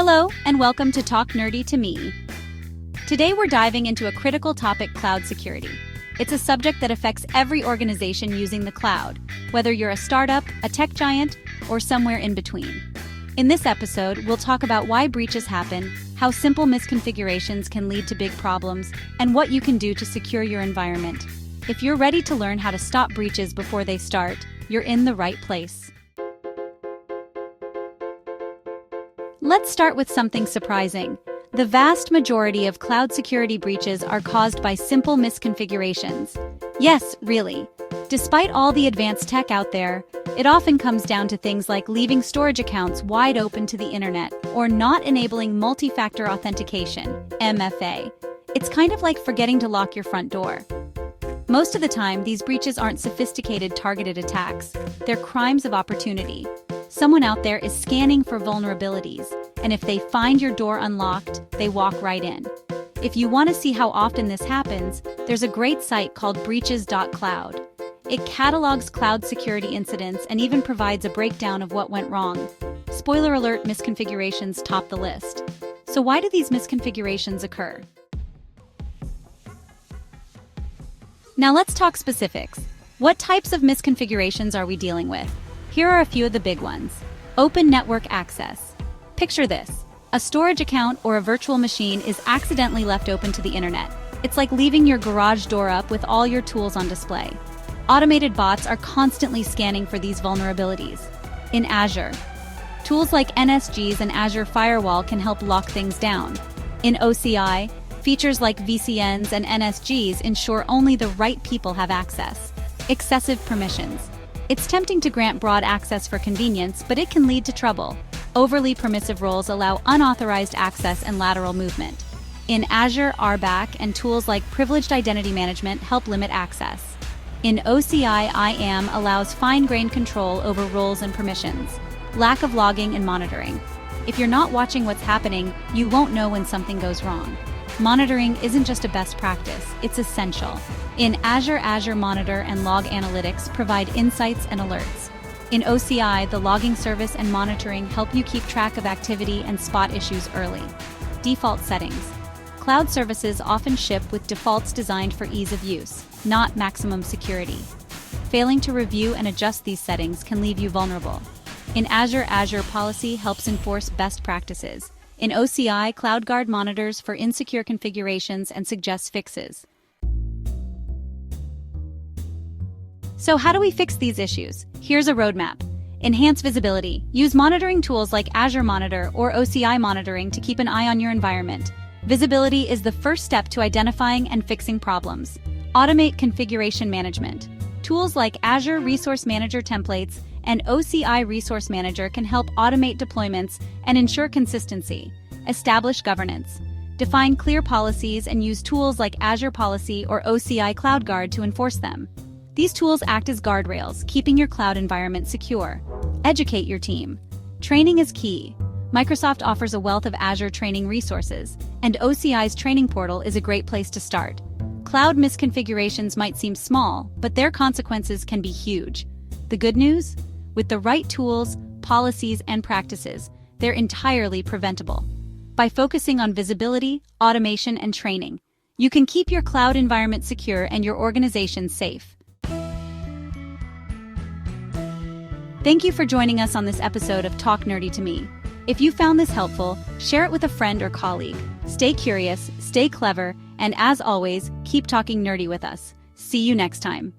Hello, and welcome to Talk Nerdy to Me. Today we're diving into a critical topic, cloud security. It's a subject that affects every organization using the cloud, whether you're a startup, a tech giant, or somewhere in between. In this episode, we'll talk about why breaches happen, how simple misconfigurations can lead to big problems, and what you can do to secure your environment. If you're ready to learn how to stop breaches before they start, you're in the right place. Let's start with something surprising. The vast majority of cloud security breaches are caused by simple misconfigurations. Yes, really. Despite all the advanced tech out there, it often comes down to things like leaving storage accounts wide open to the internet or not enabling multi-factor authentication, MFA. It's kind of like forgetting to lock your front door. Most of the time, these breaches aren't sophisticated targeted attacks. They're crimes of opportunity. Someone out there is scanning for vulnerabilities, and if they find your door unlocked, they walk right in. If you want to see how often this happens, there's a great site called breaches.cloud. It catalogs cloud security incidents and even provides a breakdown of what went wrong. Spoiler alert, misconfigurations top the list. So why do these misconfigurations occur? Now let's talk specifics. What types of misconfigurations are we dealing with? Here are a few of the big ones. Open network access. Picture this. A storage account or a virtual machine is accidentally left open to the internet. It's like leaving your garage door up with all your tools on display. Automated bots are constantly scanning for these vulnerabilities. In Azure, tools like NSGs and Azure Firewall can help lock things down. In OCI, features like VCNs and NSGs ensure only the right people have access. Excessive permissions. It's tempting to grant broad access for convenience, but it can lead to trouble. Overly permissive roles allow unauthorized access and lateral movement. In Azure, RBAC and tools like privileged identity management help limit access. In OCI, IAM allows fine-grained control over roles and permissions. Lack of logging and monitoring. If you're not watching what's happening, you won't know when something goes wrong. Monitoring isn't just a best practice, it's essential. In Azure Monitor and Log Analytics provide insights and alerts. In OCI, the logging service and monitoring help you keep track of activity and spot issues early. Default settings. Cloud services often ship with defaults designed for ease of use, not maximum security. Failing to review and adjust these settings can leave you vulnerable. In Azure Policy helps enforce best practices. In OCI, Cloud Guard monitors for insecure configurations and suggests fixes. So how do we fix these issues? Here's a roadmap. Enhance visibility. Use monitoring tools like Azure Monitor or OCI monitoring to keep an eye on your environment. Visibility is the first step to identifying and fixing problems. Automate configuration management. Tools like Azure Resource Manager templates and OCI Resource Manager can help automate deployments and ensure consistency. Establish governance. Define clear policies and use tools like Azure Policy or OCI Cloud Guard to enforce them. These tools act as guardrails, keeping your cloud environment secure. Educate your team. Training is key. Microsoft offers a wealth of Azure training resources, and OCI's training portal is a great place to start. Cloud misconfigurations might seem small, but their consequences can be huge. The good news? With the right tools, policies, and practices, they're entirely preventable. By focusing on visibility, automation, and training, you can keep your cloud environment secure and your organization safe. Thank you for joining us on this episode of Talk Nerdy to Me. If you found this helpful, share it with a friend or colleague. Stay curious, stay clever, and as always, keep talking nerdy with us. See you next time.